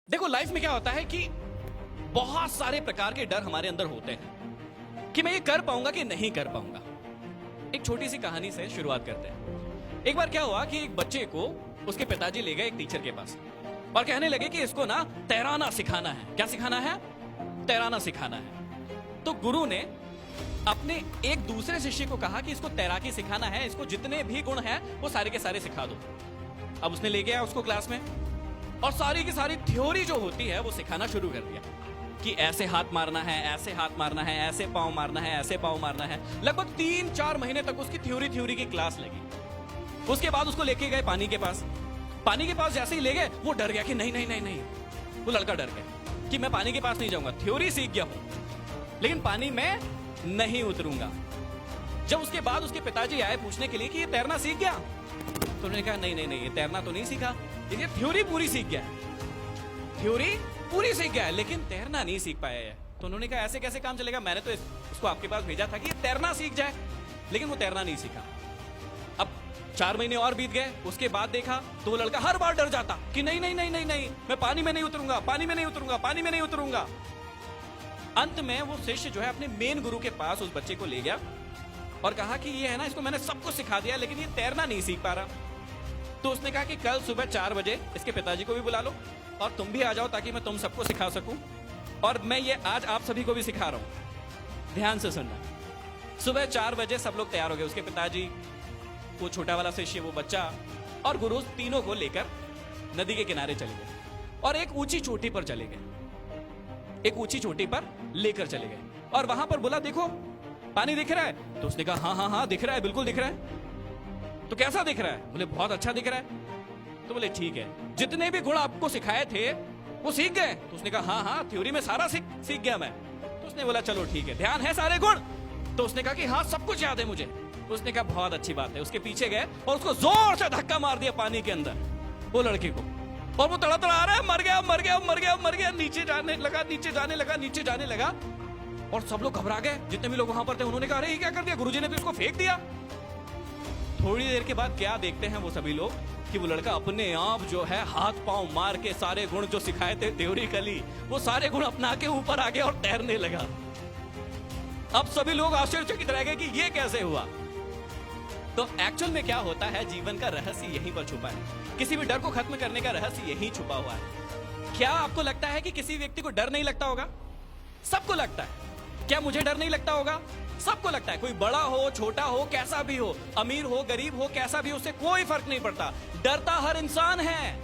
देखो लाइफ में क्या होता है कि बहुत सारे प्रकार के डर हमारे अंदर होते हैं कि मैं ये कर पाऊंगा कि नहीं कर पाऊंगा। एक छोटी सी कहानी से शुरुआत करते हैं। एक बार क्या हुआ कि एक बच्चे को उसके पिताजी ले गए एक टीचर के पास और कहने लगे कि इसको ना तैराना सिखाना है। क्या सिखाना है? तैराना सिखाना है। तो गुरु ने अपने एक दूसरे शिष्य को कहा कि इसको तैराकी सिखाना है, इसको जितने भी गुण हैं वो सारे के सारे सिखा दो। अब उसने ले गया उसको क्लास में और सारी की सारी थ्योरी जो होती है वो सिखाना शुरू कर दिया कि ऐसे हाथ मारना है, ऐसे हाथ मारना है, ऐसे पांव मारना है, ऐसे पांव मारना है। लगभग 3-4 महीने तक उसकी थ्योरी की क्लास लगी। उसके बाद उसको लेके गए पानी के पास। पानी के पास जैसे ही ले गए वो डर गया कि नहीं नहीं नहीं नहीं, वो लड़का डर गया कि मैं पानी के पास नहीं जाऊंगा, थ्योरी सीख गया हूं लेकिन पानी में नहीं उतरूंगा। जब उसके बाद उसके पिताजी आए पूछने के लिए कि ये तैरना सीख गया, तो उन्होंने कहा नहीं नहीं नहीं, ये तैरना तो नहीं सीखा, ये थ्योरी पूरी सीख गया है, थ्योरी पूरी सीख गया है लेकिन तैरना नहीं सीख पाया है। तो उन्होंने कहा ऐसे कैसे काम चलेगा, मैंने तो इसको आपके पास भेजा था कि ये तैरना सीख जाए, लेकिन वो तैरना नहीं सीखा। अब 4 महीने और बीत गए। उसके बाद देखा तो वो लड़का हर बार डर जाता कि नहीं नहीं नहीं नहीं नहीं, मैं पानी में नहीं उतरूंगा, पानी में नहीं उतरूंगा, पानी में नहीं उतरूंगा। अंत में वो शिष्य जो है अपने मेन गुरु के पास उस बच्चे को ले गया और कहा कि ये है ना, इसको मैंने सब कुछ सिखा दिया लेकिन ये तैरना नहीं सीख पा रहा। तो उसने कहा कि कल सुबह 4 बजे इसके पिताजी को भी बुला लो और तुम भी आ जाओ ताकि मैं तुम सबको सिखा सकूं और मैं ये आज आप सभी को भी सिखा रहा हूं। ध्यान से सुनना। सुबह 4 बजे सब लोग तैयार हो गए। उसके पिताजी, वो छोटा वाला शिष्य, वो बच्चा और गुरु, तीनों को लेकर नदी के किनारे चले गए और एक ऊंची चोटी पर चले गए। एक ऊंची चोटी पर लेकर चले गए और वहां पर बोला देखो पानी दिख रहा है? तो उसने कहा हाँ हाँ हाँ दिख रहा है, बिल्कुल दिख रहा है। तो कैसा दिख रहा है? बोले बहुत अच्छा दिख रहा है। तो बोले ठीक है, जितने भी गुण आपको सिखाए थे वो सीख गए? तो उसने कहा हाँ हाँ, थ्योरी में सारा सीख गया मैं। तो उसने बोला चलो ठीक है, ध्यान है सारे गुण? तो उसने कहा कि हाँ सब कुछ याद है मुझे। उसने कहा बहुत अच्छी बात है। उसके पीछे गए और उसको जोर से धक्का मार दिया पानी के अंदर वो लड़के को, और वो तड़तड़ा आ रहा है, मर गया मर गया मर गया मर गया, नीचे जाने लगा नीचे जाने लगा नीचे जाने लगा। और सब लोग घबरा गए, जितने भी लोग वहां पर थे। उन्होंने कहा अरे ये क्या कर दिया, गुरुजी ने तो इसको फेंक दिया। थोड़ी देर के बाद क्या देखते हैं वो सभी लोग कि वो लड़का अपने आप जो है हाथ पांव मार के सारे गुण जो सिखाए थे थ्योरिकली, वो सारे गुण अपना के ऊपर आ गया और तैरने लगा। अब सभी लोग आश्चर्यचकित रह गए कि ये कैसे हुआ। तो एक्चुअल में क्या होता है, जीवन का रहस्य यहीं पर छुपा है। किसी भी डर को खत्म करने का रहस्य यहीं छुपा हुआ है। क्या आपको लगता है कि किसी व्यक्ति को डर नहीं लगता होगा? सबको लगता है। क्या मुझे डर नहीं लगता होगा? सबको लगता है। कोई बड़ा हो छोटा हो कैसा भी हो, अमीर हो गरीब हो कैसा भी हो, उससे कोई फर्क नहीं पड़ता। डरता हर इंसान है,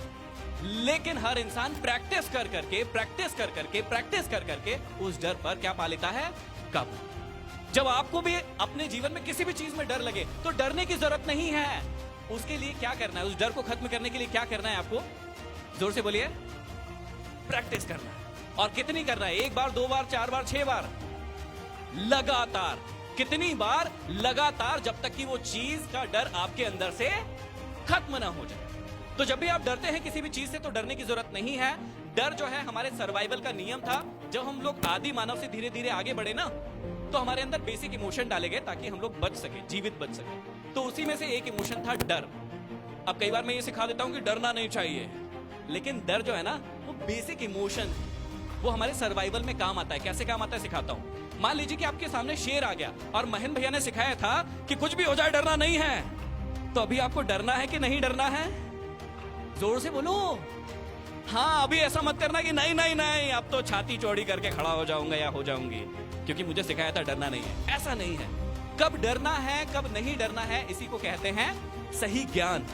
लेकिन हर इंसान प्रैक्टिस कर करके उस डर पर क्या पा लेता है, काबू। जब आपको भी अपने जीवन में किसी भी चीज में डर लगे तो डरने की जरूरत नहीं है। उसके लिए क्या करना है, उस डर को खत्म करने के लिए क्या करना है आपको? जोर से बोलिए। प्रैक्टिस करना है। और कितनी करना है? 1 बार 2 बार 4 बार 6 बार, लगातार। कितनी बार? लगातार, जब तक कि वो चीज का डर आपके अंदर से खत्म ना हो जाए। तो जब भी आप डरते हैं किसी भी चीज से तो डरने की जरूरत नहीं है। डर जो है हमारे सर्वाइवल का नियम था। जब हम लोग आदि मानव से धीरे धीरे आगे बढ़े ना, तो हमारे अंदर बेसिक इमोशन डाले गए ताकि हम लोग बच सके, जीवित बच सके। तो उसी में से एक इमोशन था डर। अब कई बार मैं ये सिखा देता हूं कि डरना नहीं चाहिए, लेकिन डर जो है ना वो बेसिक इमोशन है, वो हमारे सर्वाइवल में काम आता है। कैसे काम आता है सिखाता हूं। मान लीजिए कि आपके सामने शेर आ गया और महेंद्र भैया ने सिखाया था कि कुछ भी हो जाए डरना नहीं है। तो अभी आपको डरना है कि नहीं डरना है? जोर से बोलो। हाँ, अभी ऐसा मत करना कि नहीं नहीं नहीं अब तो छाती चौड़ी करके खड़ा हो जाऊंगा या हो जाऊंगी क्योंकि मुझे सिखाया था डरना नहीं है। ऐसा नहीं है। कब डरना है कब नहीं डरना है, इसी को कहते हैं सही ज्ञान।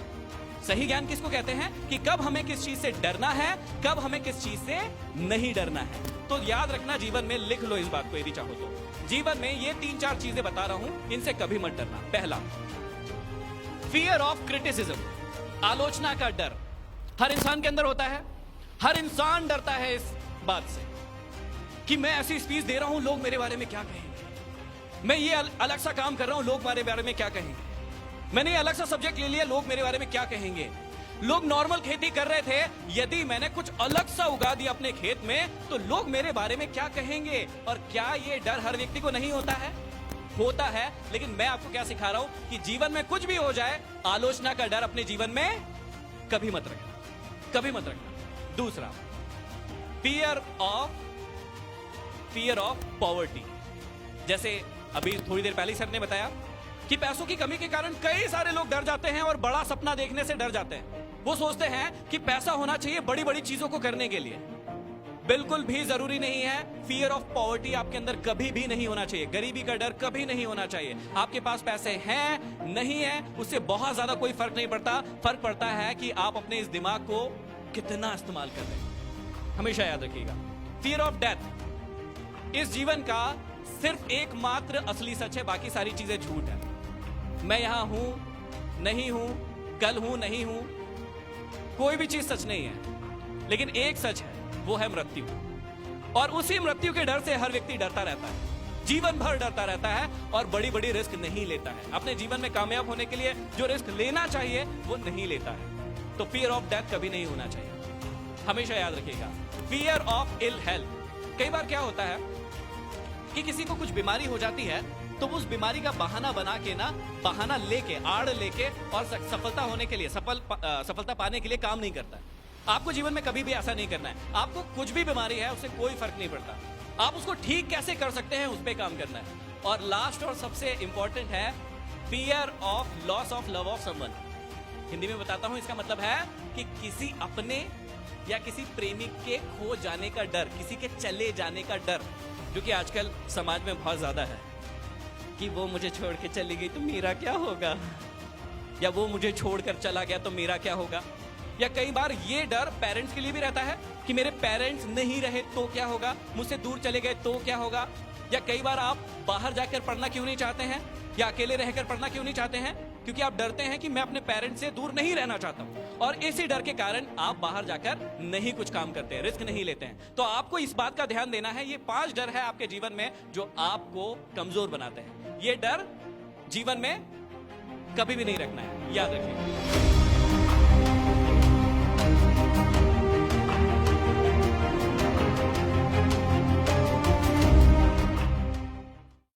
सही ज्ञान किसको कहते हैं कि कब हमें किस चीज से डरना है, कब हमें किस चीज से नहीं डरना है। तो याद रखना, जीवन में लिख लो इस बात को यदि चाहो तो। जीवन में ये 3-4 चीजें बता रहा हूं, इनसे कभी मत डरना। पहला, फियर ऑफ क्रिटिसिज्म, आलोचना का डर। हर इंसान के अंदर होता है। हर इंसान डरता है इस बात से कि मैं ऐसी स्पीच दे रहा हूं, लोग मेरे बारे में क्या कहेंगे। मैं ये अलग सा काम कर रहा हूं, लोग मेरे बारे में क्या कहेंगे। मैंने ये अलग सा सब्जेक्ट ले लिया, लोग मेरे बारे में क्या कहेंगे। लोग नॉर्मल खेती कर रहे थे, यदि मैंने कुछ अलग सा उगा दिया अपने खेत में तो लोग मेरे बारे में क्या कहेंगे। और क्या ये डर हर व्यक्ति को नहीं होता है? होता है। लेकिन मैं आपको क्या सिखा रहा हूं कि जीवन में कुछ भी हो जाए, आलोचना का डर अपने जीवन में कभी मत रखना, कभी मत रखना। दूसरा, फियर ऑफ पॉवर्टी। जैसे अभी थोड़ी देर पहले सर ने बताया कि पैसों की कमी के कारण कई सारे लोग डर जाते हैं और बड़ा सपना देखने से डर जाते हैं। वो सोचते हैं कि पैसा होना चाहिए बड़ी बड़ी चीजों को करने के लिए। बिल्कुल भी जरूरी नहीं है। फियर ऑफ पॉवर्टी आपके अंदर कभी भी नहीं होना चाहिए। गरीबी का डर कभी नहीं होना चाहिए। आपके पास पैसे हैं नहीं है उससे बहुत ज्यादा कोई फर्क नहीं पड़ता। फर्क पड़ता है कि आप अपने इस दिमाग को कितना इस्तेमाल कर रहे हैं। हमेशा याद रखिएगा। फियर ऑफ डेथ इस जीवन का सिर्फ एकमात्र असली सच है, बाकी सारी चीजें झूठ है। मैं यहां हूं नहीं हूं, कल हूं नहीं हूं, कोई भी चीज सच नहीं है। लेकिन एक सच है, वो है मृत्यु। और उसी मृत्यु के डर से हर व्यक्ति डरता रहता है, जीवन भर डरता रहता है और बड़ी बड़ी रिस्क नहीं लेता है। अपने जीवन में कामयाब होने के लिए जो रिस्क लेना चाहिए वो नहीं लेता है। तो फियर ऑफ डेथ कभी नहीं होना चाहिए। हमेशा याद रखिएगा। Fear of ill health. कई बार क्या होता है कि किसी को कुछ बीमारी हो जाती है तो वो उस बीमारी का बहाना बना के ना, बहाना लेके, आड़ लेके और सफलता होने के लिए, सफलता पाने के लिए काम नहीं करता। आपको जीवन में कभी भी ऐसा नहीं करना है। आपको कुछ भी बीमारी है उससे कोई फर्क नहीं पड़ता। आप उसको ठीक कैसे कर सकते हैं उस पर काम करना है। और लास्ट और सबसे इंपॉर्टेंट है fear of loss of love of someone. Hindi में बताता हूं, इसका मतलब है कि किसी अपने या किसी प्रेमिक के खो जाने का डर, किसी के चले जाने का डर, जो कि आजकल समाज में बहुत ज्यादा है कि वो मुझे छोड़ के चली गई तो मेरा क्या होगा, या वो मुझे छोड़कर चला गया तो मेरा क्या होगा। या कई बार ये डर पेरेंट्स के लिए भी रहता है कि मेरे पेरेंट्स नहीं रहे तो क्या होगा, मुझसे दूर चले गए तो क्या होगा। या कई बार आप बाहर जाकर पढ़ना क्यों नहीं चाहते हैं या अकेले रहकर पढ़ना क्यों नहीं चाहते हैं, क्योंकि आप डरते हैं कि मैं अपने पेरेंट्स से दूर नहीं रहना चाहता हूं। और इसी डर के कारण आप बाहर जाकर नहीं कुछ काम करते हैं, रिस्क नहीं लेते हैं। तो आपको इस बात का ध्यान देना है। ये 5 डर है आपके जीवन में जो आपको कमजोर बनाते हैं। ये डर जीवन में कभी भी नहीं रखना है, याद रखिए।